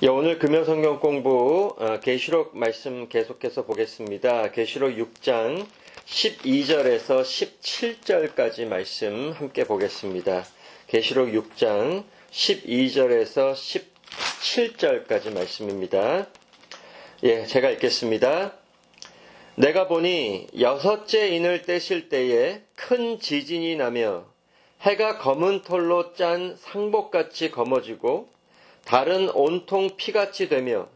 오늘 금요성경 공부 계시록 말씀 계속해서 보겠습니다. 계시록 6장 12절에서 17절까지 말씀 함께 보겠습니다. 계시록 6장 12절에서 17절까지 말씀입니다. 제가 읽겠습니다. 내가 보니 여섯째 인을 떼실 때에 큰 지진이 나며 해가 검은 털로 짠 상복같이 검어지고 달은 온통 피같이 되며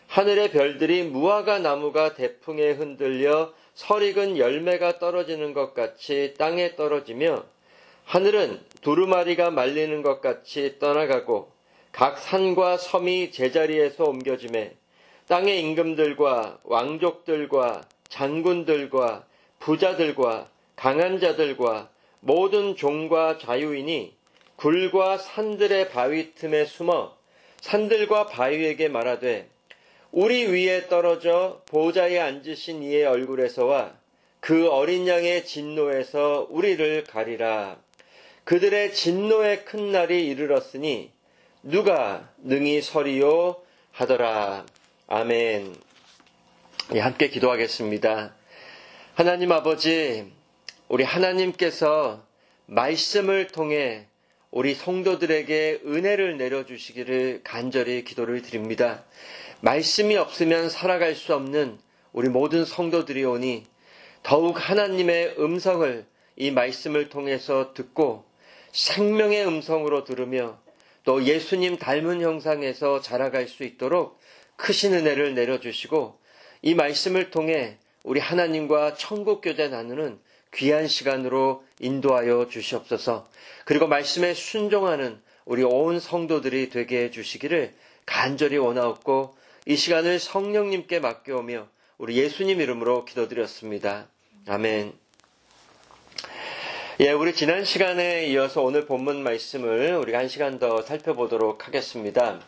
하늘의 별들이 무화과 나무가 대풍에 흔들려 설익은 열매가 떨어지는 것 같이 땅에 떨어지며 하늘은 두루마리가 말리는 것 같이 떠나가고 각 산과 섬이 제자리에서 옮겨지매 땅의 임금들과 왕족들과 장군들과 부자들과 강한 자들과 모든 종과 자유인이 굴과 산들의 바위 틈에 숨어 산들과 바위에게 말하되 우리 위에 떨어져 보좌에 앉으신 이의 얼굴에서와 그 어린 양의 진노에서 우리를 가리라. 그들의 진노의 큰 날이 이르렀으니 누가 능히 서리요 하더라. 아멘. 함께 기도하겠습니다. 하나님 아버지, 우리 하나님께서 말씀을 통해 우리 성도들에게 은혜를 내려주시기를 간절히 기도를 드립니다. 말씀이 없으면 살아갈 수 없는 우리 모든 성도들이 오니 더욱 하나님의 음성을 이 말씀을 통해서 듣고 생명의 음성으로 들으며 또 예수님 닮은 형상에서 자라갈 수 있도록 크신 은혜를 내려주시고 이 말씀을 통해 우리 하나님과 천국교제 나누는 귀한 시간으로 인도하여 주시옵소서. 그리고 말씀에 순종하는 우리 온 성도들이 되게 해주시기를 간절히 원하옵고 이 시간을 성령님께 맡겨오며 우리 예수님 이름으로 기도드렸습니다. 아멘. 우리 지난 시간에 이어서 오늘 본문 말씀을 우리가 한 시간 더 살펴보도록 하겠습니다.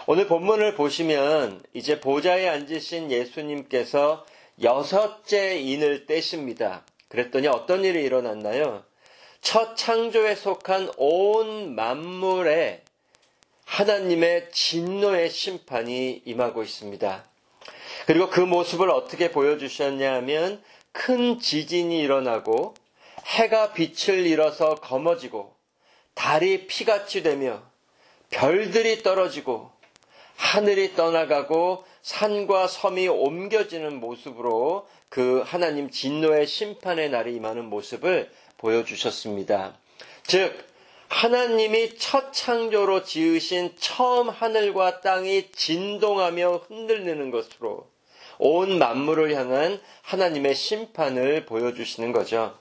오늘 본문을 보시면 이제 보좌에 앉으신 예수님께서 여섯째 인을 떼십니다. 그랬더니 어떤 일이 일어났나요? 첫 창조에 속한 온 만물에 하나님의 진노의 심판이 임하고 있습니다. 그리고 그 모습을 어떻게 보여주셨냐 하면 큰 지진이 일어나고 해가 빛을 잃어서 검어지고 달이 피같이 되며 별들이 떨어지고 하늘이 떠나가고 산과 섬이 옮겨지는 모습으로 그 하나님 진노의 심판의 날이 임하는 모습을 보여주셨습니다. 즉 하나님이 첫 창조로 지으신 처음 하늘과 땅이 진동하며 흔들리는 것으로 온 만물을 향한 하나님의 심판을 보여주시는 거죠.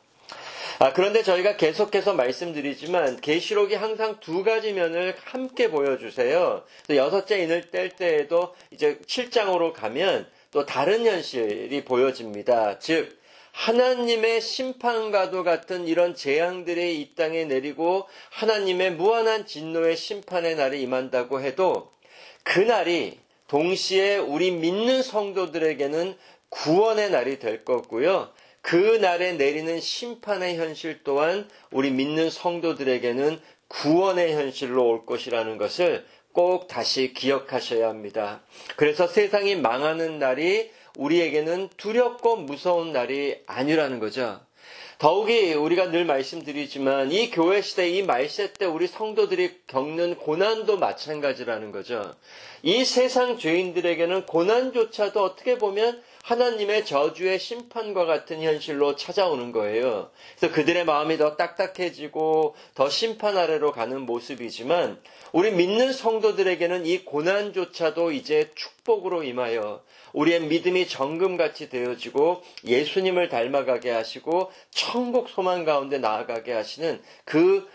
그런데 저희가 계속해서 말씀드리지만 계시록이 항상 두 가지 면을 함께 보여주세요. 여섯째 인을 뗄 때에도 이제 7장으로 가면 또 다른 현실이 보여집니다. 즉 하나님의 심판과도 같은 이런 재앙들이 이 땅에 내리고 하나님의 무한한 진노의 심판의 날이 임한다고 해도 그 날이 동시에 우리 믿는 성도들에게는 구원의 날이 될 거고요. 그 날에 내리는 심판의 현실 또한 우리 믿는 성도들에게는 구원의 현실로 올 것이라는 것을 꼭 다시 기억하셔야 합니다. 그래서 세상이 망하는 날이 우리에게는 두렵고 무서운 날이 아니라는 거죠. 더욱이 우리가 늘 말씀드리지만 이 교회 시대, 이 말세 때 우리 성도들이 겪는 고난도 마찬가지라는 거죠. 이 세상 죄인들에게는 고난조차도 어떻게 보면 하나님의 저주의 심판과 같은 현실로 찾아오는 거예요. 그래서 그들의 마음이 더 딱딱해지고 더 심판 아래로 가는 모습이지만 우리 믿는 성도들에게는 이 고난조차도 이제 축복으로 임하여 우리의 믿음이 정금같이 되어지고 예수님을 닮아가게 하시고 천국 소망 가운데 나아가게 하시는 그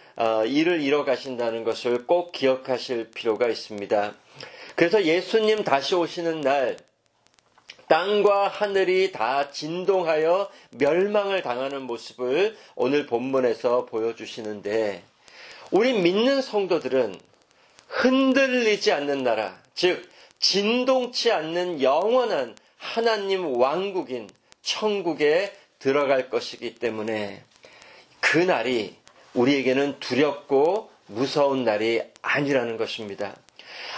일을 이뤄가신다는 것을 꼭 기억하실 필요가 있습니다. 그래서 예수님 다시 오시는 날 땅과 하늘이 다 진동하여 멸망을 당하는 모습을 오늘 본문에서 보여주시는데 우리 믿는 성도들은 흔들리지 않는 나라, 즉 진동치 않는 영원한 하나님 왕국인 천국에 들어갈 것이기 때문에 그 날이 우리에게는 두렵고 무서운 날이 아니라는 것입니다.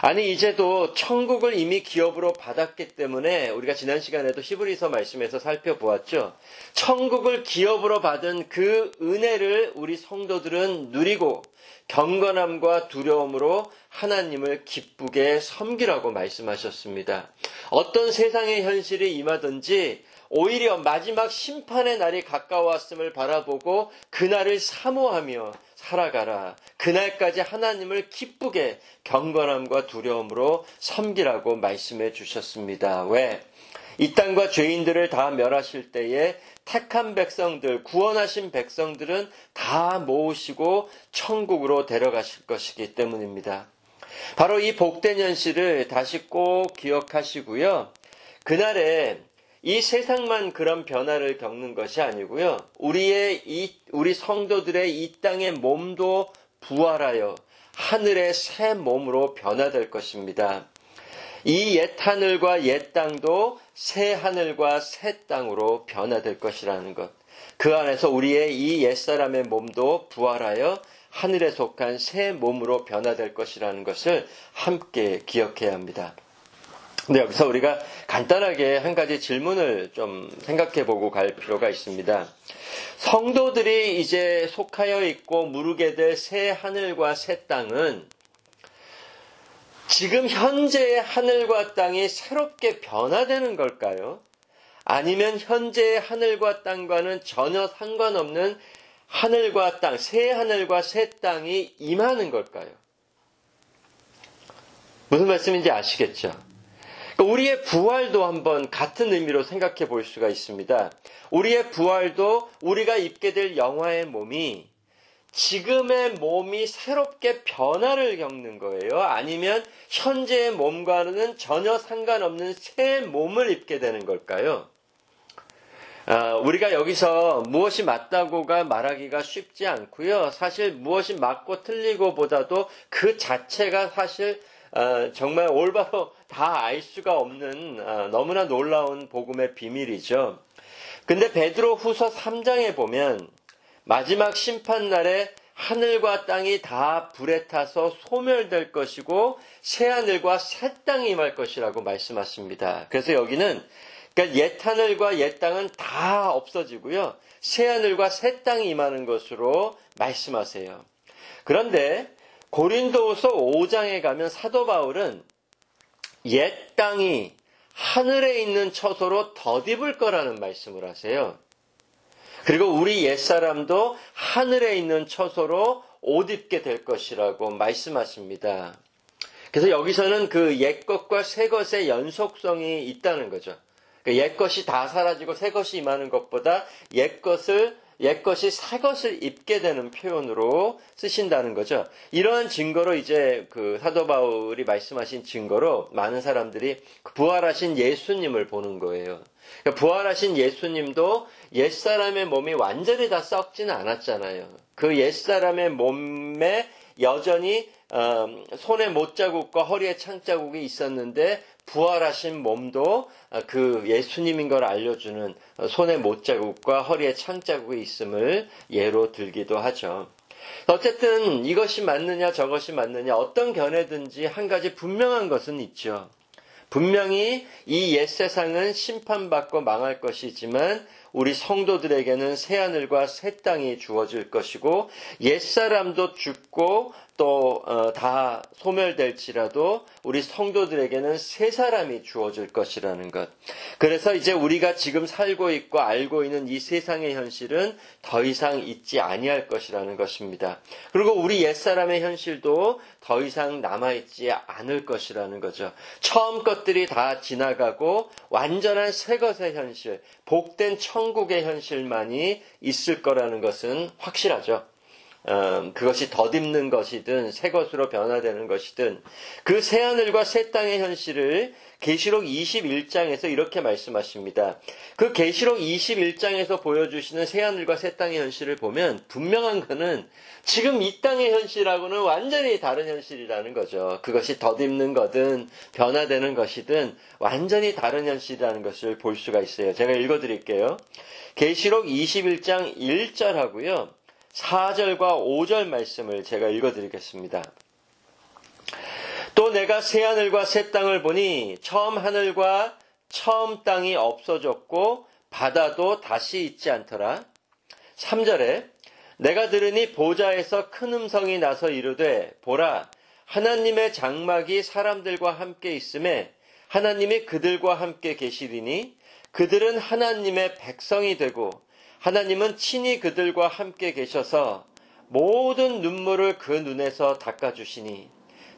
아니 이제도 천국을 이미 기업으로 받았기 때문에 우리가 지난 시간에도 히브리서 말씀에서 살펴보았죠. 천국을 기업으로 받은 그 은혜를 우리 성도들은 누리고 경건함과 두려움으로 하나님을 기쁘게 섬기라고 말씀하셨습니다. 어떤 세상의 현실이 임하든지 오히려 마지막 심판의 날이 가까웠음을 바라보고 그날을 사모하며 살아가라. 그날까지 하나님을 기쁘게 경건함과 두려움으로 섬기라고 말씀해 주셨습니다. 왜? 이 땅과 죄인들을 다 멸하실 때에 택한 백성들, 구원하신 백성들은 다 모으시고 천국으로 데려가실 것이기 때문입니다. 바로 이 복된 현실을 다시 꼭 기억하시고요. 그날에 이 세상만 그런 변화를 겪는 것이 아니고요. 우리 성도들의 이 땅의 몸도 부활하여 하늘의 새 몸으로 변화될 것입니다. 이 옛 하늘과 옛 땅도 새 하늘과 새 땅으로 변화될 것이라는 것. 그 안에서 우리의 이 옛사람의 몸도 부활하여 하늘에 속한 새 몸으로 변화될 것이라는 것을 함께 기억해야 합니다. 근데 여기서 우리가 간단하게 한 가지 질문을 좀 생각해 보고 갈 필요가 있습니다. 성도들이 이제 속하여 있고 무르게 될 새 하늘과 새 땅은 지금 현재의 하늘과 땅이 새롭게 변화되는 걸까요? 아니면 현재의 하늘과 땅과는 전혀 상관없는 하늘과 땅, 새 하늘과 새 땅이 임하는 걸까요? 무슨 말씀인지 아시겠죠? 우리의 부활도 한번 같은 의미로 생각해 볼 수가 있습니다. 우리의 부활도 우리가 입게 될 영화의 몸이 지금의 몸이 새롭게 변화를 겪는 거예요? 아니면 현재의 몸과는 전혀 상관없는 새 몸을 입게 되는 걸까요? 우리가 여기서 무엇이 맞다고가 말하기가 쉽지 않고요. 사실 무엇이 맞고 틀리고 보다도 그 자체가 사실 정말 올바로 다 알 수가 없는 너무나 놀라운 복음의 비밀이죠. 근데 베드로 후서 3장에 보면 마지막 심판날에 하늘과 땅이 다 불에 타서 소멸될 것이고 새하늘과 새 땅이 임할 것이라고 말씀하십니다. 그래서 여기는 그러니까 옛 하늘과 옛 땅은 다 없어지고요. 새하늘과 새 땅이 임하는 것으로 말씀하세요. 그런데 고린도후서 5장에 가면 사도 바울은 옛 땅이 하늘에 있는 처소로 덧입을 거라는 말씀을 하세요. 그리고 우리 옛사람도 하늘에 있는 처소로 옷 입게 될 것이라고 말씀하십니다. 그래서 여기서는 그 옛것과 새것의 연속성이 있다는 거죠. 옛것이 다 사라지고 새것이 임하는 것보다 옛것이 새것을 입게 되는 표현으로 쓰신다는 거죠. 이러한 증거로 이제 그 사도 바울이 말씀하신 증거로 많은 사람들이 부활하신 예수님을 보는 거예요. 그러니까 부활하신 예수님도 옛사람의 몸이 완전히 다 썩지는 않았잖아요. 그 옛사람의 몸에 여전히 손에 못자국과 허리에 창자국이 있었는데 부활하신 몸도 그 예수님인 걸 알려주는 손에 못자국과 허리에 창자국이 있음을 예로 들기도 하죠. 어쨌든 이것이 맞느냐 저것이 맞느냐 어떤 견해든지 한 가지 분명한 것은 있죠. 분명히 이 옛세상은 심판받고 망할 것이지만 우리 성도들에게는 새하늘과 새 땅이 주어질 것이고 옛사람도 죽고 또 다 소멸될지라도 우리 성도들에게는 새 사람이 주어질 것이라는 것. 그래서 이제 우리가 지금 살고 있고 알고 있는 이 세상의 현실은 더 이상 있지 아니할 것이라는 것입니다. 그리고 우리 옛사람의 현실도 더 이상 남아있지 않을 것이라는 거죠. 처음 것들이 다 지나가고 완전한 새 것의 현실, 복된 천국의 현실만이 있을 거라는 것은 확실하죠. 그것이 덧입는 것이든 새 것으로 변화되는 것이든 그 새하늘과 새 땅의 현실을 계시록 21장에서 이렇게 말씀하십니다. 그 계시록 21장에서 보여주시는 새하늘과 새 땅의 현실을 보면 분명한 것은 지금 이 땅의 현실하고는 완전히 다른 현실이라는 거죠. 그것이 덧입는 거든 변화되는 것이든 완전히 다른 현실이라는 것을 볼 수가 있어요. 제가 읽어드릴게요. 계시록 21장 1절하고요. 4절과 5절 말씀을 제가 읽어드리겠습니다. 또 내가 새 하늘과 새 땅을 보니 처음 하늘과 처음 땅이 없어졌고 바다도 다시 있지 않더라. 3절에 내가 들으니 보좌에서 큰 음성이 나서 이르되 보라 하나님의 장막이 사람들과 함께 있음에 하나님이 그들과 함께 계시리니 그들은 하나님의 백성이 되고 하나님은 친히 그들과 함께 계셔서 모든 눈물을 그 눈에서 닦아주시니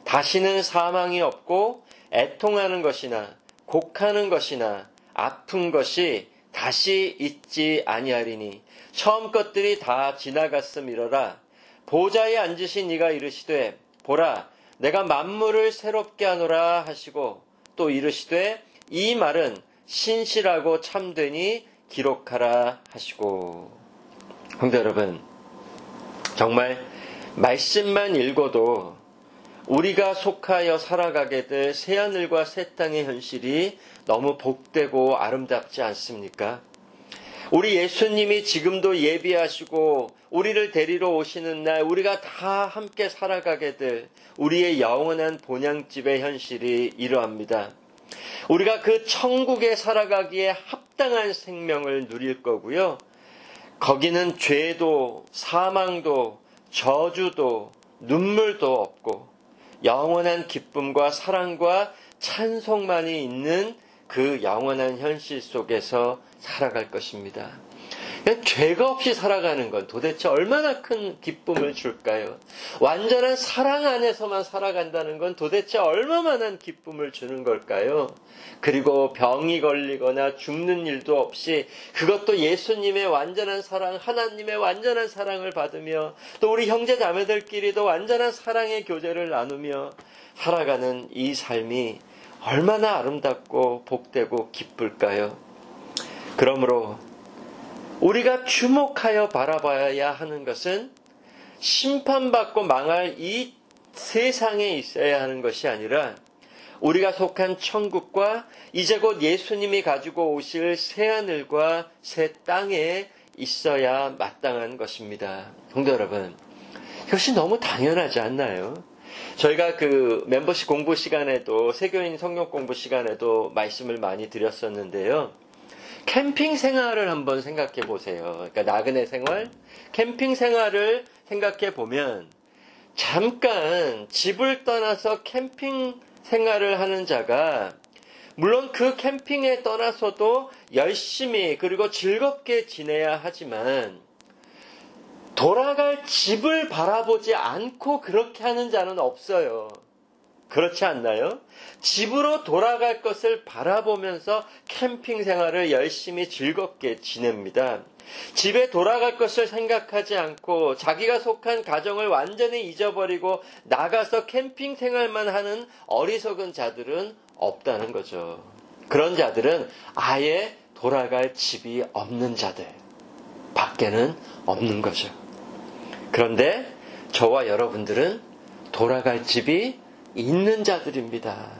다시는 사망이 없고 애통하는 것이나 곡하는 것이나 아픈 것이 다시 있지 아니하리니 처음 것들이 다 지나갔음이러라. 보좌에 앉으신 이가 이르시되 보라 내가 만물을 새롭게 하노라 하시고 또 이르시되 이 말은 신실하고 참되니 기록하라 하시고. 성도 여러분, 정말 말씀만 읽어도 우리가 속하여 살아가게 될 새하늘과 새 땅의 현실이 너무 복되고 아름답지 않습니까? 우리 예수님이 지금도 예비하시고 우리를 데리러 오시는 날 우리가 다 함께 살아가게 될 우리의 영원한 본향집의 현실이 이러합니다. 우리가 그 천국에 살아가기에 합당한 생명을 누릴 거고요. 거기는 죄도 사망도 저주도 눈물도 없고 영원한 기쁨과 사랑과 찬송만이 있는 그 영원한 현실 속에서 살아갈 것입니다. 죄가 없이 살아가는 건 도대체 얼마나 큰 기쁨을 줄까요? 완전한 사랑 안에서만 살아간다는 건 도대체 얼마만한 기쁨을 주는 걸까요? 그리고 병이 걸리거나 죽는 일도 없이 그것도 예수님의 완전한 사랑, 하나님의 완전한 사랑을 받으며 또 우리 형제 자매들끼리도 완전한 사랑의 교제를 나누며 살아가는 이 삶이 얼마나 아름답고 복되고 기쁠까요? 그러므로 우리가 주목하여 바라봐야 하는 것은 심판받고 망할 이 세상에 있어야 하는 것이 아니라 우리가 속한 천국과 이제 곧 예수님이 가지고 오실 새하늘과 새 땅에 있어야 마땅한 것입니다. 성도 여러분, 이것이 너무 당연하지 않나요? 저희가 그 멤버십 공부 시간에도 세교인 성경 공부 시간에도 말씀을 많이 드렸었는데요. 캠핑 생활을 한번 생각해 보세요. 그러니까 나그네 생활, 캠핑 생활을 생각해 보면 잠깐 집을 떠나서 캠핑 생활을 하는 자가 물론 그 캠핑에 떠나서도 열심히 그리고 즐겁게 지내야 하지만 돌아갈 집을 바라보지 않고 그렇게 하는 자는 없어요. 그렇지 않나요? 집으로 돌아갈 것을 바라보면서 캠핑 생활을 열심히 즐겁게 지냅니다. 집에 돌아갈 것을 생각하지 않고 자기가 속한 가정을 완전히 잊어버리고 나가서 캠핑 생활만 하는 어리석은 자들은 없다는 거죠. 그런 자들은 아예 돌아갈 집이 없는 자들 밖에는 없는 거죠. 그런데 저와 여러분들은 돌아갈 집이 있는 자들입니다.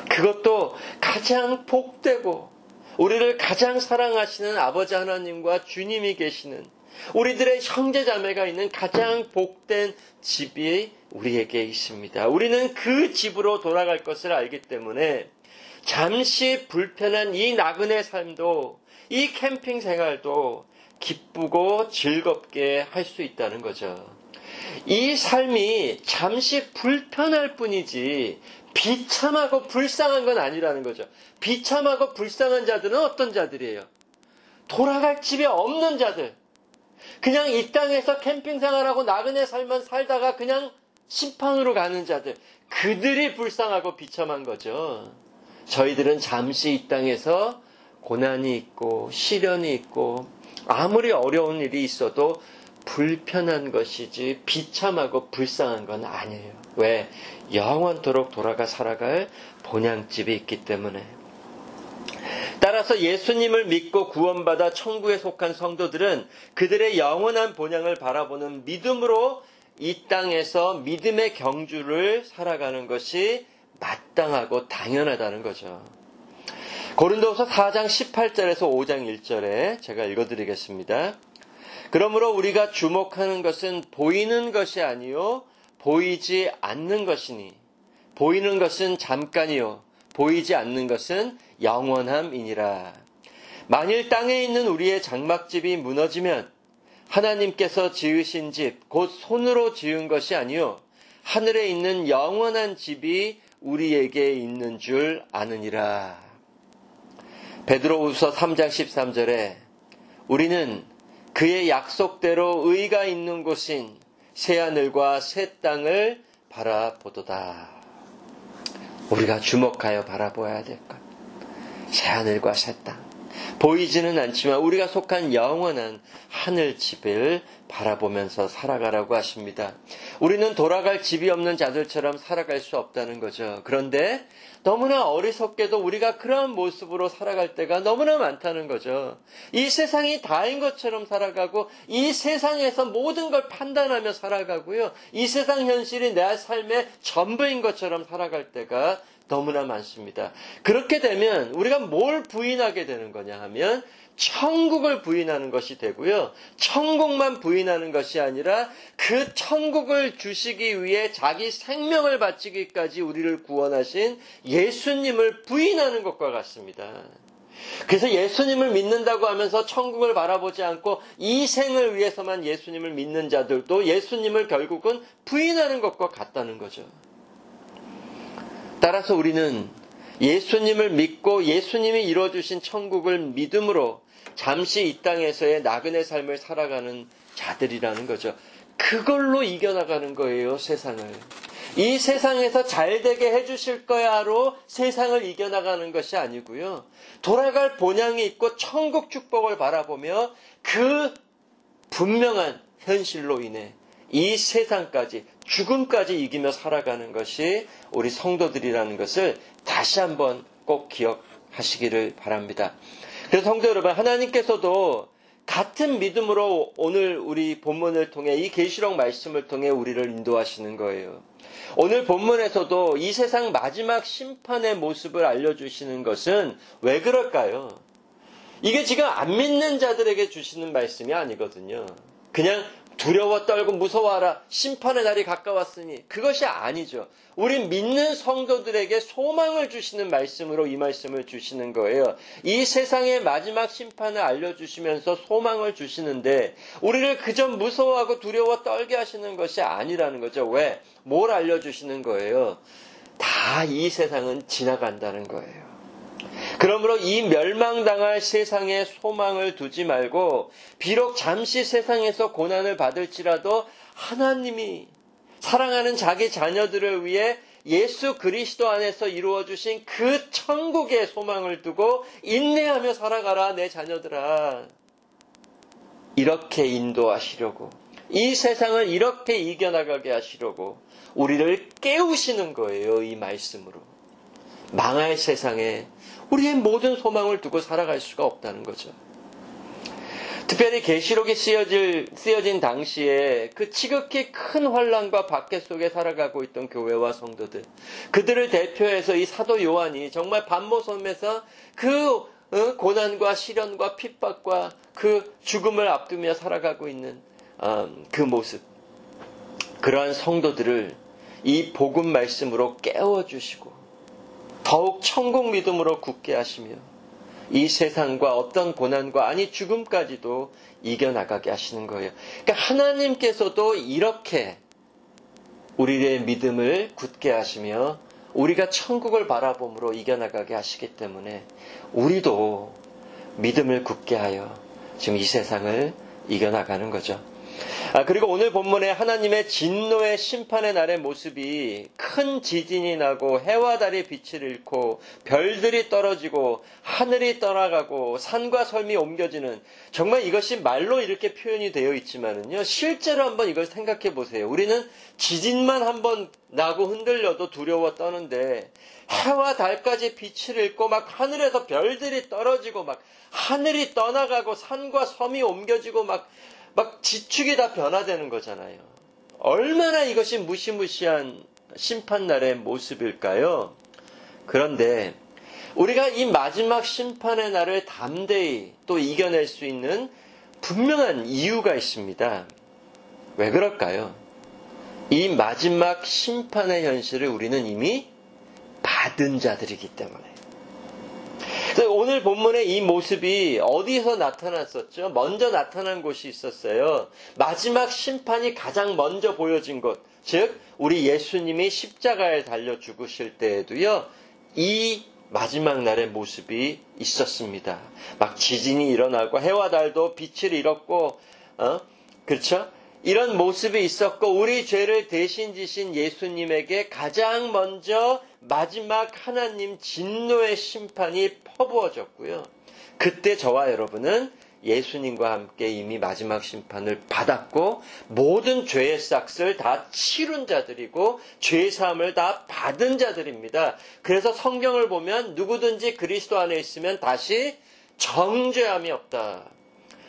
그것도 가장 복되고 우리를 가장 사랑하시는 아버지 하나님과 주님이 계시는 우리들의 형제 자매가 있는 가장 복된 집이 우리에게 있습니다. 우리는 그 집으로 돌아갈 것을 알기 때문에 잠시 불편한 이 나그네 삶도 이 캠핑 생활도 기쁘고 즐겁게 할 수 있다는 거죠. 이 삶이 잠시 불편할 뿐이지 비참하고 불쌍한 건 아니라는 거죠. 비참하고 불쌍한 자들은 어떤 자들이에요? 돌아갈 집이 없는 자들. 그냥 이 땅에서 캠핑 생활하고 나그네 삶만 살다가 그냥 심판으로 가는 자들. 그들이 불쌍하고 비참한 거죠. 저희들은 잠시 이 땅에서 고난이 있고 시련이 있고 아무리 어려운 일이 있어도 불편한 것이지 비참하고 불쌍한 건 아니에요. 왜? 영원토록 돌아가 살아갈 본향집이 있기 때문에. 따라서 예수님을 믿고 구원받아 천국에 속한 성도들은 그들의 영원한 본향을 바라보는 믿음으로 이 땅에서 믿음의 경주를 살아가는 것이 마땅하고 당연하다는 거죠. 고린도후서 4장 18절에서 5장 1절에 제가 읽어드리겠습니다. 그러므로 우리가 주목하는 것은 보이는 것이 아니요 보이지 않는 것이니 보이는 것은 잠깐이요 보이지 않는 것은 영원함이니라. 만일 땅에 있는 우리의 장막집이 무너지면 하나님께서 지으신 집, 곧 손으로 지은 것이 아니요 하늘에 있는 영원한 집이 우리에게 있는 줄 아느니라. 베드로후서 3장 13절에 우리는 그의 약속대로 의가 있는 곳인 새하늘과 새 땅을 바라보도다. 우리가 주목하여 바라보아야 될 것. 새하늘과 새 땅. 보이지는 않지만 우리가 속한 영원한 하늘집을 바라보면서 살아가라고 하십니다. 우리는 돌아갈 집이 없는 자들처럼 살아갈 수 없다는 거죠. 그런데 너무나 어리석게도 우리가 그런 모습으로 살아갈 때가 너무나 많다는 거죠. 이 세상이 다인 것처럼 살아가고 이 세상에서 모든 걸 판단하며 살아가고요. 이 세상 현실이 내 삶의 전부인 것처럼 살아갈 때가 너무나 많습니다. 그렇게 되면 우리가 뭘 부인하게 되는 거냐 하면 천국을 부인하는 것이 되고요. 천국만 부인하는 것이 아니라 그 천국을 주시기 위해 자기 생명을 바치기까지 우리를 구원하신 예수님을 부인하는 것과 같습니다. 그래서 예수님을 믿는다고 하면서 천국을 바라보지 않고 이 생을 위해서만 예수님을 믿는 자들도 예수님을 결국은 부인하는 것과 같다는 거죠. 따라서 우리는 예수님을 믿고 예수님이 이루어주신 천국을 믿음으로 잠시 이 땅에서의 나그네 삶을 살아가는 자들이라는 거죠. 그걸로 이겨나가는 거예요, 세상을. 이 세상에서 잘되게 해주실 거야로 세상을 이겨나가는 것이 아니고요. 돌아갈 본향이 있고 천국 축복을 바라보며 그 분명한 현실로 인해 이 세상까지 죽음까지 이기며 살아가는 것이 우리 성도들이라는 것을 다시 한번 꼭 기억하시기를 바랍니다. 그래서 성도 여러분, 하나님께서도 같은 믿음으로 오늘 우리 본문을 통해 이 계시록 말씀을 통해 우리를 인도하시는 거예요. 오늘 본문에서도 이 세상 마지막 심판의 모습을 알려주시는 것은 왜 그럴까요? 이게 지금 안 믿는 자들에게 주시는 말씀이 아니거든요. 그냥 두려워 떨고 무서워하라. 심판의 날이 가까웠으니. 그것이 아니죠. 우리 믿는 성도들에게 소망을 주시는 말씀으로 이 말씀을 주시는 거예요. 이 세상의 마지막 심판을 알려주시면서 소망을 주시는데 우리를 그저 무서워하고 두려워 떨게 하시는 것이 아니라는 거죠. 왜? 뭘 알려주시는 거예요? 다 이 세상은 지나간다는 거예요. 그러므로 이 멸망당할 세상에 소망을 두지 말고 비록 잠시 세상에서 고난을 받을지라도 하나님이 사랑하는 자기 자녀들을 위해 예수 그리스도 안에서 이루어주신 그 천국의 소망을 두고 인내하며 살아가라 내 자녀들아. 이렇게 인도하시려고 이 세상을 이렇게 이겨나가게 하시려고 우리를 깨우시는 거예요. 이 말씀으로. 망할 세상에 우리의 모든 소망을 두고 살아갈 수가 없다는 거죠. 특별히 계시록이 쓰여진 당시에 그 지극히 큰 환난과 박해 속에 살아가고 있던 교회와 성도들, 그들을 대표해서 이 사도 요한이 정말 밤모섬에서 그 고난과 시련과 핍박과 그 죽음을 앞두며 살아가고 있는 그 모습, 그러한 성도들을 이 복음 말씀으로 깨워주시고 더욱 천국 믿음으로 굳게 하시며 이 세상과 어떤 고난과 아니 죽음까지도 이겨나가게 하시는 거예요. 그러니까 하나님께서도 이렇게 우리의 믿음을 굳게 하시며 우리가 천국을 바라봄으로 이겨나가게 하시기 때문에 우리도 믿음을 굳게 하여 지금 이 세상을 이겨나가는 거죠. 그리고 오늘 본문에 하나님의 진노의 심판의 날의 모습이 큰 지진이 나고 해와 달이 빛을 잃고 별들이 떨어지고 하늘이 떠나가고 산과 섬이 옮겨지는, 정말 이것이 말로 이렇게 표현이 되어 있지만은요, 실제로 한번 이걸 생각해 보세요. 우리는 지진만 한번 나고 흔들려도 두려워 떠는데 해와 달까지 빛을 잃고 막 하늘에서 별들이 떨어지고 막 하늘이 떠나가고 산과 섬이 옮겨지고 막 지축이 다 변화되는 거잖아요. 얼마나 이것이 무시무시한 심판날의 모습일까요? 그런데 우리가 이 마지막 심판의 날을 담대히 또 이겨낼 수 있는 분명한 이유가 있습니다. 왜 그럴까요? 이 마지막 심판의 현실을 우리는 이미 받은 자들이기 때문에. 그래서 오늘 본문의 이 모습이 어디서 나타났었죠? 먼저 나타난 곳이 있었어요. 마지막 심판이 가장 먼저 보여진 곳, 즉 우리 예수님이 십자가에 달려 죽으실 때에도요, 이 마지막 날의 모습이 있었습니다. 막 지진이 일어나고 해와 달도 빛을 잃었고, 그렇죠? 이런 모습이 있었고, 우리 죄를 대신 지신 예수님에게 가장 먼저 마지막 하나님 진노의 심판이 퍼부어졌고요. 그때 저와 여러분은 예수님과 함께 이미 마지막 심판을 받았고, 모든 죄의 싹을 다 치룬 자들이고, 죄사함을 다 받은 자들입니다. 그래서 성경을 보면 누구든지 그리스도 안에 있으면 다시 정죄함이 없다,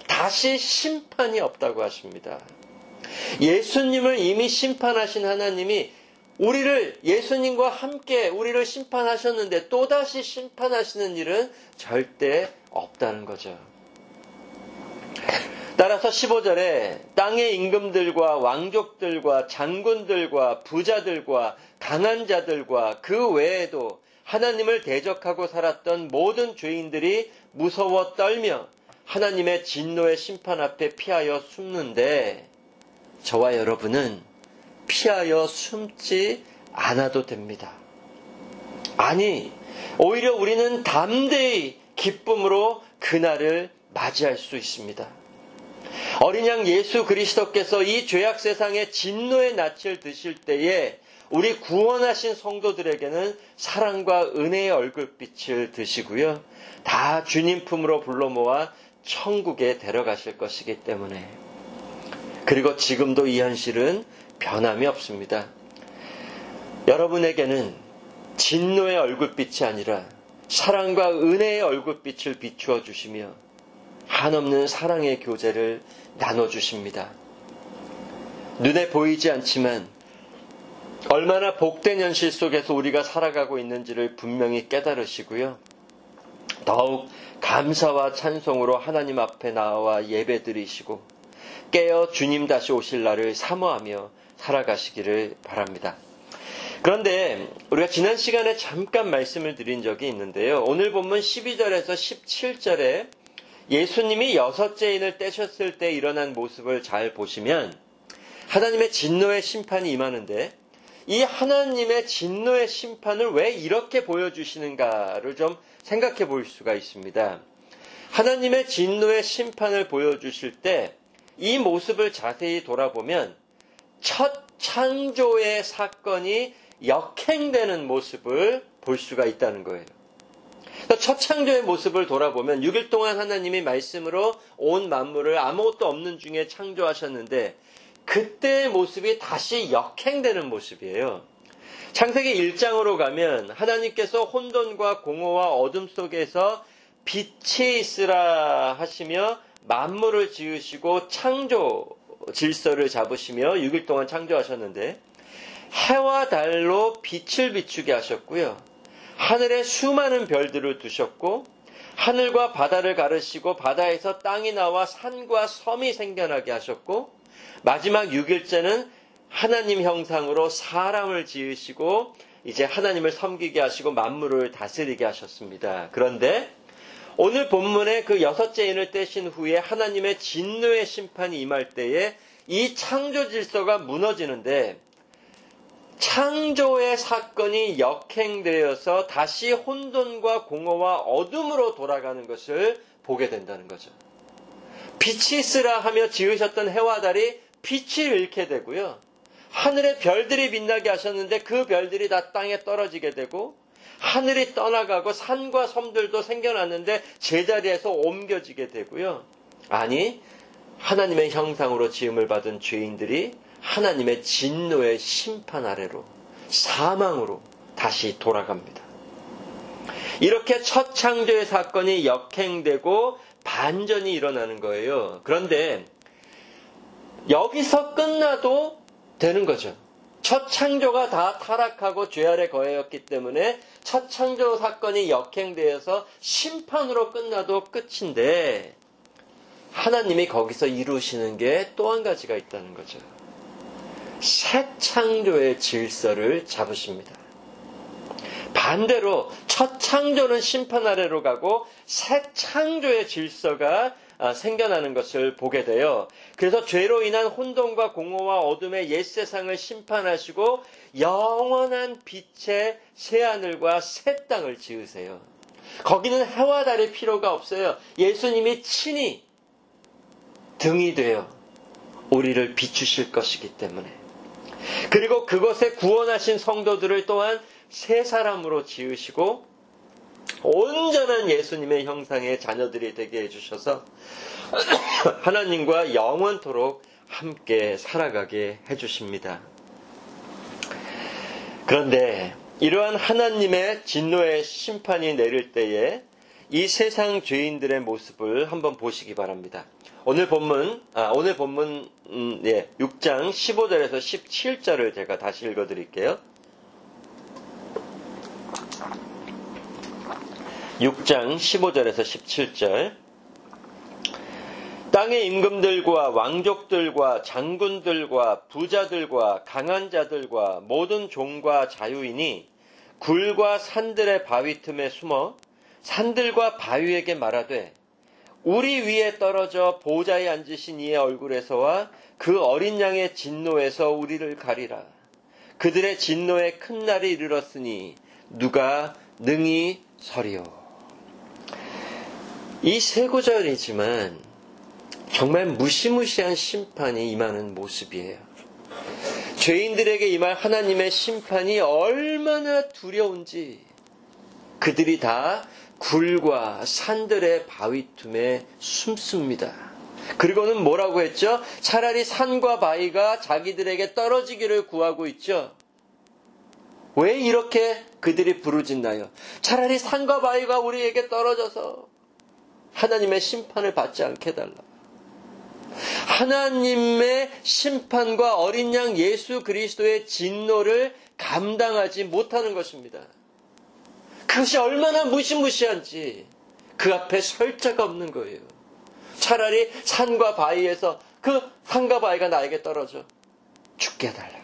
다시 심판이 없다고 하십니다. 예수님을 이미 심판하신 하나님이 예수님과 함께 우리를 심판하셨는데 또다시 심판하시는 일은 절대 없다는 거죠. 따라서 15절에 땅의 임금들과 왕족들과 장군들과 부자들과 강한 자들과 그 외에도 하나님을 대적하고 살았던 모든 죄인들이 무서워 떨며 하나님의 진노의 심판 앞에 피하여 숨는데, 저와 여러분은 피하여 숨지 않아도 됩니다. 아니, 오히려 우리는 담대히 기쁨으로 그날을 맞이할 수 있습니다. 어린 양 예수 그리스도께서 이 죄악 세상의 진노의 낯을 드실 때에 우리 구원하신 성도들에게는 사랑과 은혜의 얼굴빛을 드시고요, 다 주님 품으로 불러 모아 천국에 데려가실 것이기 때문에. 그리고 지금도 이 현실은 변함이 없습니다. 여러분에게는 진노의 얼굴빛이 아니라 사랑과 은혜의 얼굴빛을 비추어 주시며 한없는 사랑의 교제를 나눠주십니다. 눈에 보이지 않지만 얼마나 복된 현실 속에서 우리가 살아가고 있는지를 분명히 깨달으시고요, 더욱 감사와 찬송으로 하나님 앞에 나와 예배드리시고 깨어 주님 다시 오실 날을 사모하며 살아가시기를 바랍니다. 그런데 우리가 지난 시간에 잠깐 말씀을 드린 적이 있는데요, 오늘 본문 12절에서 17절에 예수님이 6째 인을 떼셨을 때 일어난 모습을 잘 보시면 하나님의 진노의 심판이 임하는데, 이 하나님의 진노의 심판을 왜 이렇게 보여주시는가를 좀 생각해 볼 수가 있습니다. 하나님의 진노의 심판을 보여주실 때 이 모습을 자세히 돌아보면 첫 창조의 사건이 역행되는 모습을 볼 수가 있다는 거예요. 첫 창조의 모습을 돌아보면 6일 동안 하나님이 말씀으로 온 만물을 아무것도 없는 중에 창조하셨는데, 그때의 모습이 다시 역행되는 모습이에요. 창세기 1장으로 가면 하나님께서 혼돈과 공허와 어둠 속에서 빛이 있으라 하시며 만물을 지으시고 창조 질서를 잡으시며 6일 동안 창조하셨는데, 해와 달로 빛을 비추게 하셨고요, 하늘에 수많은 별들을 두셨고, 하늘과 바다를 가르시고 바다에서 땅이 나와 산과 섬이 생겨나게 하셨고, 마지막 6일째는 하나님 형상으로 사람을 지으시고 이제 하나님을 섬기게 하시고 만물을 다스리게 하셨습니다. 그런데 오늘 본문의 그 6째 인을 떼신 후에 하나님의 진노의 심판이 임할 때에 이 창조 질서가 무너지는데, 창조의 사건이 역행되어서 다시 혼돈과 공허와 어둠으로 돌아가는 것을 보게 된다는 거죠. 빛이 있으라 하며 지으셨던 해와 달이 빛을 잃게 되고요, 하늘의 별들이 빛나게 하셨는데 그 별들이 다 땅에 떨어지게 되고, 하늘이 떠나가고 산과 섬들도 생겨났는데 제자리에서 옮겨지게 되고요, 아니, 하나님의 형상으로 지음을 받은 죄인들이 하나님의 진노의 심판 아래로, 사망으로 다시 돌아갑니다. 이렇게 첫 창조의 사건이 역행되고 반전이 일어나는 거예요. 그런데 여기서 끝나도 되는 거죠. 첫 창조가 다 타락하고 죄 아래 거해였기 때문에 첫 창조 사건이 역행되어서 심판으로 끝나도 끝인데, 하나님이 거기서 이루시는 게 또 한 가지가 있다는 거죠. 새 창조의 질서를 잡으십니다. 반대로 첫 창조는 심판 아래로 가고 새 창조의 질서가 생겨나는 것을 보게 돼요. 그래서 죄로 인한 혼돈과 공허와 어둠의 옛 세상을 심판하시고 영원한 빛의 새하늘과 새 땅을 지으세요. 거기는 해와 달의 필요가 없어요. 예수님이 친히 등이 되어 우리를 비추실 것이기 때문에. 그리고 그곳에 구원하신 성도들을 또한 새 사람으로 지으시고 온전한 예수님의 형상의 자녀들이 되게 해주셔서 하나님과 영원토록 함께 살아가게 해주십니다. 그런데 이러한 하나님의 진노의 심판이 내릴 때에 이 세상 죄인들의 모습을 한번 보시기 바랍니다. 오늘 본문 6장 15절에서 17절을 제가 다시 읽어드릴게요. 6장 15절에서 17절. 땅의 임금들과 왕족들과 장군들과 부자들과 강한 자들과 모든 종과 자유인이 굴과 산들의 바위 틈에 숨어 산들과 바위에게 말하되 우리 위에 떨어져 보좌에 앉으신 이의 얼굴에서와 그 어린 양의 진노에서 우리를 가리라. 그들의 진노의 큰 날이 이르렀으니 누가 능히 서리요. 이 세 구절이지만 정말 무시무시한 심판이 임하는 모습이에요. 죄인들에게 임할 하나님의 심판이 얼마나 두려운지 그들이 다 굴과 산들의 바위 틈에 숨습니다. 그리고는 뭐라고 했죠? 차라리 산과 바위가 자기들에게 떨어지기를 구하고 있죠. 왜 이렇게 그들이 부르짖나요? 차라리 산과 바위가 우리에게 떨어져서 하나님의 심판을 받지 않게 해달라. 하나님의 심판과 어린 양 예수 그리스도의 진노를 감당하지 못하는 것입니다. 그것이 얼마나 무시무시한지 그 앞에 설 자가 없는 거예요. 차라리 산과 바위에서 그 산과 바위가 나에게 떨어져 죽게 해달라.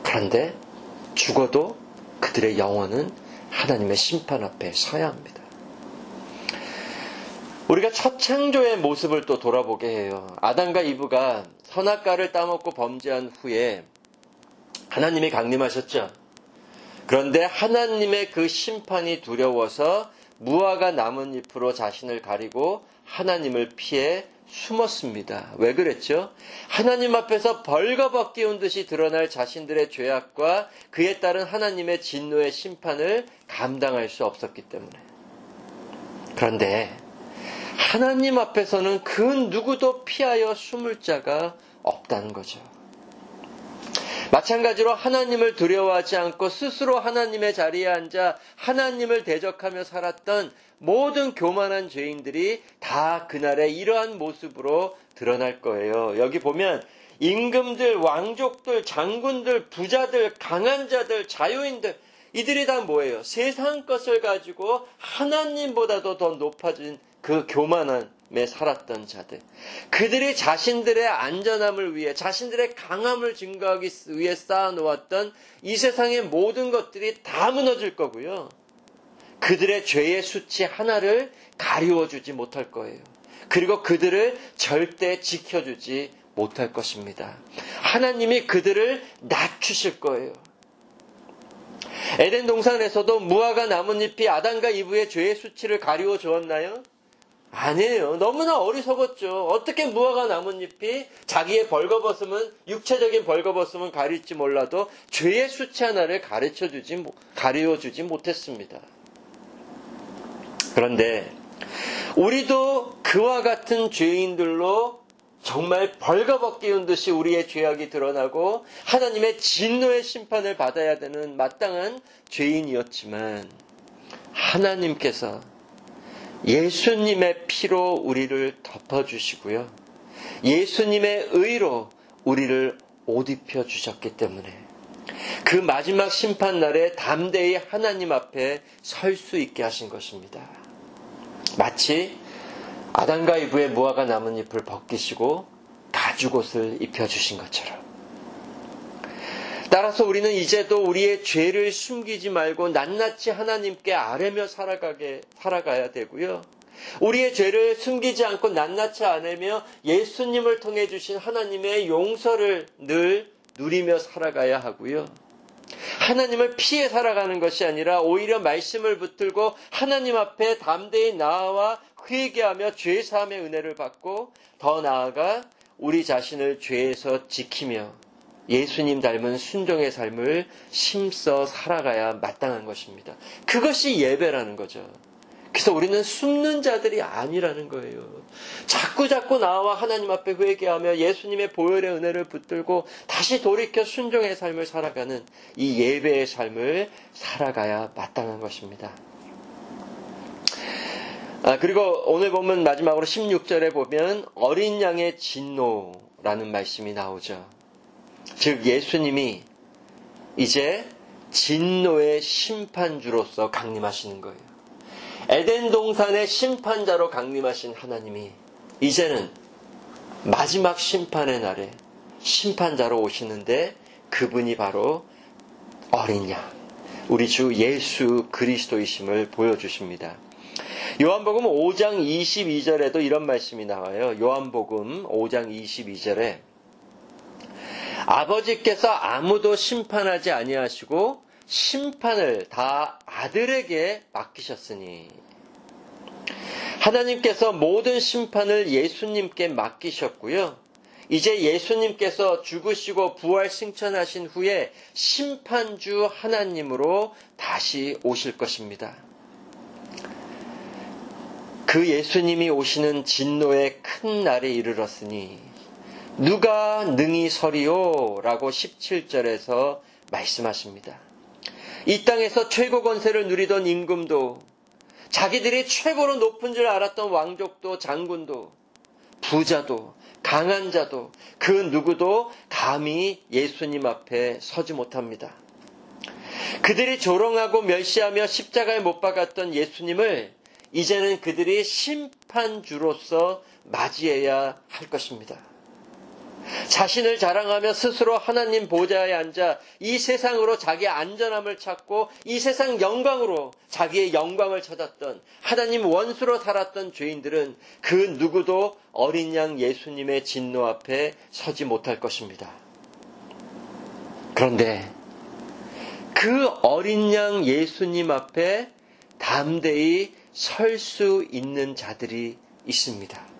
그런데 죽어도 그들의 영혼은 하나님의 심판 앞에 서야 합니다. 우리가 첫 창조의 모습을 또 돌아보게 해요. 아담과 이브가 선악과를 따먹고 범죄한 후에 하나님이 강림하셨죠. 그런데 하나님의 그 심판이 두려워서 무화과 나뭇잎으로 자신을 가리고 하나님을 피해 숨었습니다. 왜 그랬죠? 하나님 앞에서 벌거벗기 듯이 드러날 자신들의 죄악과 그에 따른 하나님의 진노의 심판을 감당할 수 없었기 때문에. 그런데 하나님 앞에서는 그 누구도 피하여 숨을 자가 없다는 거죠. 마찬가지로 하나님을 두려워하지 않고 스스로 하나님의 자리에 앉아 하나님을 대적하며 살았던 모든 교만한 죄인들이 다 그날에 이러한 모습으로 드러날 거예요. 여기 보면 임금들, 왕족들, 장군들, 부자들, 강한 자들, 자유인들 이들이 다 뭐예요? 세상 것을 가지고 하나님보다도 더 높아진 그 교만함에 살았던 자들. 그들이 자신들의 안전함을 위해 자신들의 강함을 증거하기 위해 쌓아놓았던 이 세상의 모든 것들이 다 무너질 거고요. 그들의 죄의 수치 하나를 가리워주지 못할 거예요. 그리고 그들을 절대 지켜주지 못할 것입니다. 하나님이 그들을 낮추실 거예요. 에덴 동산에서도 무화과 나뭇잎이 아담과 이브의 죄의 수치를 가리워 주었나요? 아니에요. 너무나 어리석었죠. 어떻게 무화과 나뭇잎이 자기의 벌거벗음은 육체적인 벌거벗음은 가릴지 몰라도 죄의 수치 하나를 가리워주지 못했습니다. 그런데 우리도 그와 같은 죄인들로 정말 벌거벗기 듯이 우리의 죄악이 드러나고 하나님의 진노의 심판을 받아야 되는 마땅한 죄인이었지만 하나님께서 예수님의 피로 우리를 덮어주시고요. 예수님의 의로 우리를 옷 입혀주셨기 때문에 그 마지막 심판날에 담대히 하나님 앞에 설 수 있게 하신 것입니다. 마치 아담과 이브의 무화과 나뭇잎을 벗기시고 가죽옷을 입혀주신 것처럼 따라서 우리는 이제도 우리의 죄를 숨기지 말고 낱낱이 하나님께 아뢰며 살아가야 되고요. 우리의 죄를 숨기지 않고 낱낱이 아뢰며 예수님을 통해 주신 하나님의 용서를 늘 누리며 살아가야 하고요. 하나님을 피해 살아가는 것이 아니라 오히려 말씀을 붙들고 하나님 앞에 담대히 나아와 회개하며 죄사함의 은혜를 받고 더 나아가 우리 자신을 죄에서 지키며 예수님 닮은 순종의 삶을 힘써 살아가야 마땅한 것입니다. 그것이 예배라는 거죠. 그래서 우리는 숨는 자들이 아니라는 거예요. 자꾸 나와 하나님 앞에 회개하며 예수님의 보혈의 은혜를 붙들고 다시 돌이켜 순종의 삶을 살아가는 이 예배의 삶을 살아가야 마땅한 것입니다. 그리고 오늘 보면 마지막으로 16절에 보면 어린 양의 진노라는 말씀이 나오죠. 즉 예수님이 이제 진노의 심판주로서 강림하시는 거예요. 에덴 동산의 심판자로 강림하신 하나님이 이제는 마지막 심판의 날에 심판자로 오시는데 그분이 바로 어린 양, 우리 주 예수 그리스도이심을 보여주십니다. 요한복음 5장 22절에도 이런 말씀이 나와요. 요한복음 5장 22절에 아버지께서 아무도 심판하지 아니하시고 심판을 다 아들에게 맡기셨으니, 하나님께서 모든 심판을 예수님께 맡기셨고요. 이제 예수님께서 죽으시고 부활 승천하신 후에 심판주 하나님으로 다시 오실 것입니다. 그 예수님이 오시는 진노의 큰 날에 이르렀으니 누가 능히 서리요? 라고 17절에서 말씀하십니다. 이 땅에서 최고 권세를 누리던 임금도, 자기들이 최고로 높은 줄 알았던 왕족도, 장군도, 부자도, 강한 자도, 그 누구도 감히 예수님 앞에 서지 못합니다. 그들이 조롱하고 멸시하며 십자가에 못 박았던 예수님을 이제는 그들이 심판주로서 맞이해야 할 것입니다. 자신을 자랑하며 스스로 하나님 보좌에 앉아 이 세상으로 자기의 안전함을 찾고 이 세상 영광으로 자기의 영광을 찾았던 하나님 원수로 살았던 죄인들은 그 누구도 어린 양 예수님의 진노 앞에 서지 못할 것입니다. 그런데 그 어린 양 예수님 앞에 담대히 설 수 있는 자들이 있습니다.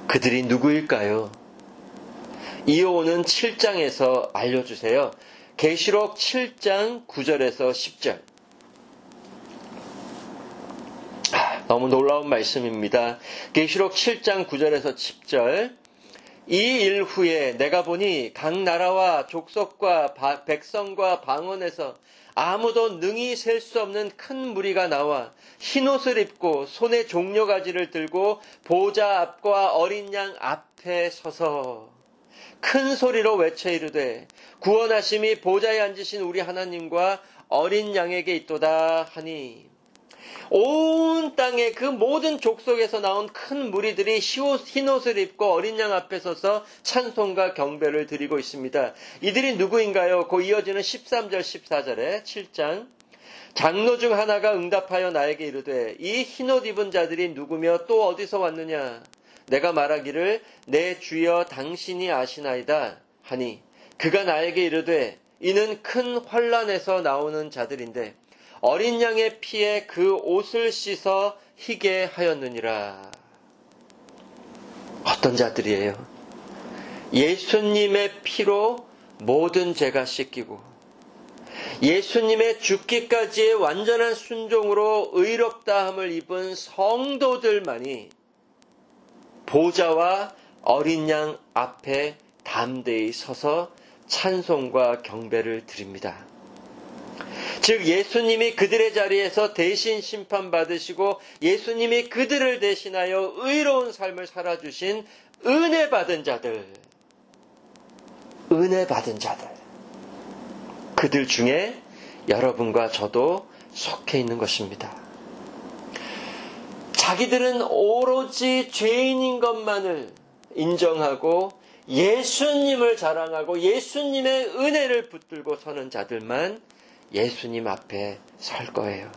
그들이 누구일까요? 이어오는 7장에서 알려주세요. 계시록 7장 9절에서 10절. 너무 놀라운 말씀입니다. 계시록 7장 9절에서 10절. 이 일 후에 내가 보니 각 나라와 족속과 백성과 방언에서 아무도 능히 셀 수 없는 큰 무리가 나와 흰옷을 입고 손에 종려가지를 들고 보좌 앞과 어린 양 앞에 서서 큰 소리로 외쳐 이르되 구원하심이 보좌에 앉으신 우리 하나님과 어린 양에게 있도다 하니, 온 땅의 그 모든 족속에서 나온 큰 무리들이 흰옷을 입고 어린 양 앞에 서서 찬송과 경배를 드리고 있습니다. 이들이 누구인가요? 그 이어지는 13절 14절에 7장. 장로 중 하나가 응답하여 나에게 이르되 이 흰옷 입은 자들이 누구며 또 어디서 왔느냐? 내가 말하기를 내 주여 당신이 아시나이다 하니, 그가 나에게 이르되 이는 큰 환난에서 나오는 자들인데 어린 양의 피에 그 옷을 씻어 희게 하였느니라. 어떤 자들이에요? 예수님의 피로 모든 죄가 씻기고 예수님의 죽기까지의 완전한 순종으로 의롭다함을 입은 성도들만이 보좌와 어린 양 앞에 담대히 서서 찬송과 경배를 드립니다. 즉 예수님이 그들의 자리에서 대신 심판받으시고 예수님이 그들을 대신하여 의로운 삶을 살아주신 은혜 받은 자들, 그들 중에 여러분과 저도 속해 있는 것입니다. 자기들은 오로지 죄인인 것만을 인정하고 예수님을 자랑하고 예수님의 은혜를 붙들고 서는 자들만 예수님 앞에 설 거예요.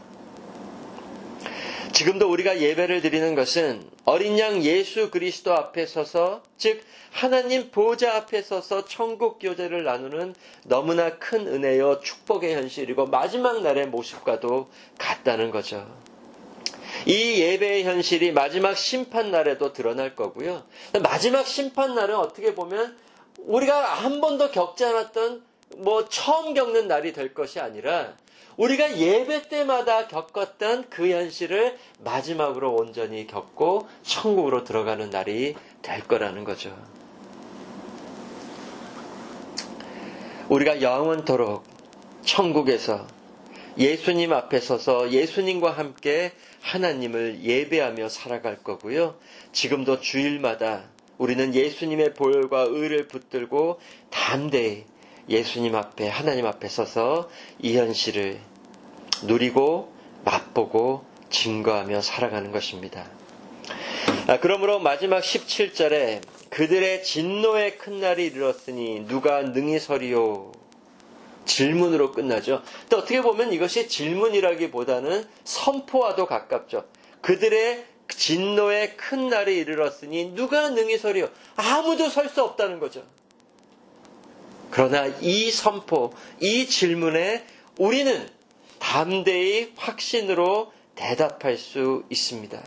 지금도 우리가 예배를 드리는 것은 어린 양 예수 그리스도 앞에 서서, 즉 하나님 보좌 앞에 서서 천국 교제를 나누는 너무나 큰 은혜요 축복의 현실이고 마지막 날의 모습과도 같다는 거죠. 이 예배의 현실이 마지막 심판날에도 드러날 거고요. 마지막 심판날은 어떻게 보면 우리가 한 번도 겪지 않았던 처음 겪는 날이 될 것이 아니라 우리가 예배 때마다 겪었던 그 현실을 마지막으로 온전히 겪고 천국으로 들어가는 날이 될 거라는 거죠. 우리가 영원토록 천국에서 예수님 앞에 서서 예수님과 함께 하나님을 예배하며 살아갈 거고요. 지금도 주일마다 우리는 예수님의 보혈과 의를 붙들고 담대히 예수님 앞에, 하나님 앞에 서서 이 현실을 누리고 맛보고 증거하며 살아가는 것입니다. 그러므로 마지막 17절에 그들의 진노의 큰 날이 이르렀으니 누가 능히 서리요? 질문으로 끝나죠. 또 어떻게 보면 이것이 질문이라기보다는 선포와도 가깝죠. 그들의 진노의 큰 날이 이르렀으니 누가 능히 서리요? 아무도 설 수 없다는 거죠. 그러나 이 선포, 이 질문에 우리는 담대히 확신으로 대답할 수 있습니다.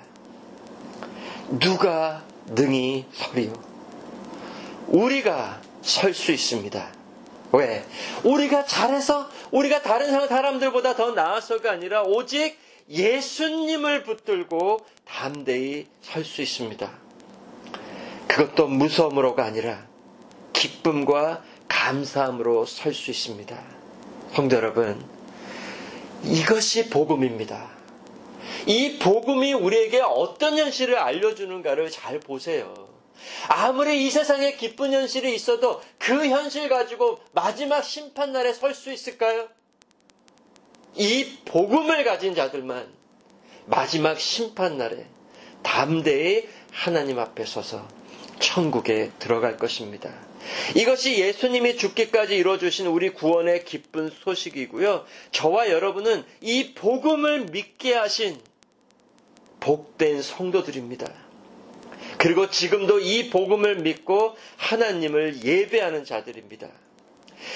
누가 능히 서리요? 우리가 설 수 있습니다. 왜? 우리가 잘해서, 우리가 다른 사람들보다 더 나아서가 아니라 오직 예수님을 붙들고 담대히 설 수 있습니다. 그것도 무서움으로가 아니라 기쁨과 감사함으로 설 수 있습니다. 성도 여러분, 이것이 복음입니다. 이 복음이 우리에게 어떤 현실을 알려주는가를 잘 보세요. 아무리 이 세상에 기쁜 현실이 있어도 그 현실 가지고 마지막 심판날에 설 수 있을까요? 이 복음을 가진 자들만 마지막 심판날에 담대히 하나님 앞에 서서 천국에 들어갈 것입니다. 이것이 예수님이 죽기까지 이루어주신 우리 구원의 기쁜 소식이고요. 저와 여러분은 이 복음을 믿게 하신 복된 성도들입니다. 그리고 지금도 이 복음을 믿고 하나님을 예배하는 자들입니다.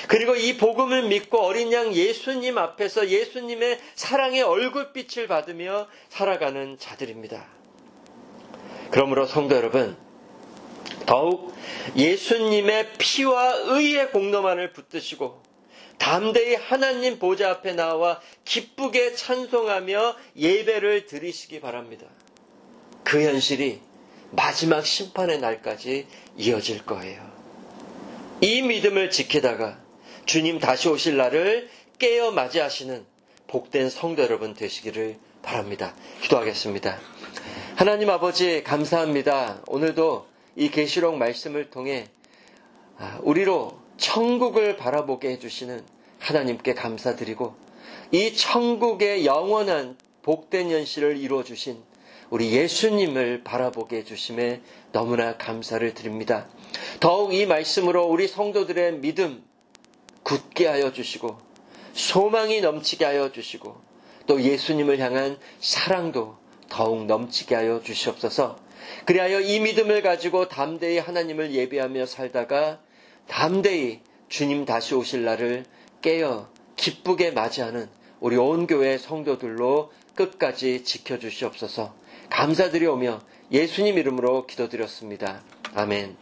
그리고 이 복음을 믿고 어린 양 예수님 앞에서 예수님의 사랑의 얼굴빛을 받으며 살아가는 자들입니다. 그러므로 성도 여러분, 더욱 예수님의 피와 의의 공로만을 붙드시고 담대히 하나님 보좌 앞에 나와 기쁘게 찬송하며 예배를 드리시기 바랍니다. 그 현실이 마지막 심판의 날까지 이어질 거예요. 이 믿음을 지키다가 주님 다시 오실 날을 깨어 맞이하시는 복된 성도 여러분 되시기를 바랍니다. 기도하겠습니다. 하나님 아버지 감사합니다. 오늘도 이 계시록 말씀을 통해 우리로 천국을 바라보게 해주시는 하나님께 감사드리고 이 천국의 영원한 복된 현실을 이루어주신 우리 예수님을 바라보게 해주심에 너무나 감사를 드립니다. 더욱 이 말씀으로 우리 성도들의 믿음 굳게 하여 주시고 소망이 넘치게 하여 주시고 또 예수님을 향한 사랑도 더욱 넘치게 하여 주시옵소서. 그리하여 이 믿음을 가지고 담대히 하나님을 예배하며 살다가 담대히 주님 다시 오실 날을 깨어 기쁘게 맞이하는 우리 온 교회 성도들로 끝까지 지켜주시옵소서. 감사드리오며 예수님 이름으로 기도드렸습니다. 아멘.